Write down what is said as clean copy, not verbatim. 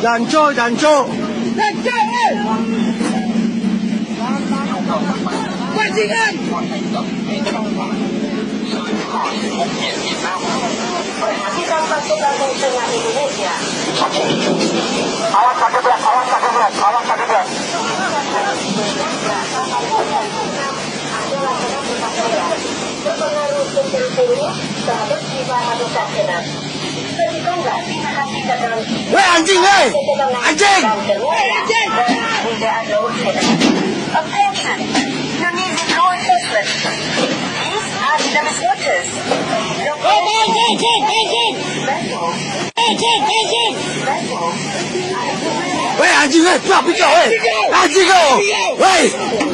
忍住，忍住！忍住！关静安！Kita pasukan Tengah Indonesia. Awas kaki berat, awas kaki berat, awas kaki berat. Berpengaruh sosial tinggi terhadap jiwa manusia sehat. Ketika enggak diperhatikan dalam Weh anjing, weh! Anjing! Weh anjing! Tidak ada ujian. Attention! You need law enforcement. These are Vietnamese waters. Weh anjing, weh! Bia, pergi kau, weh! Anjing kau! Weh!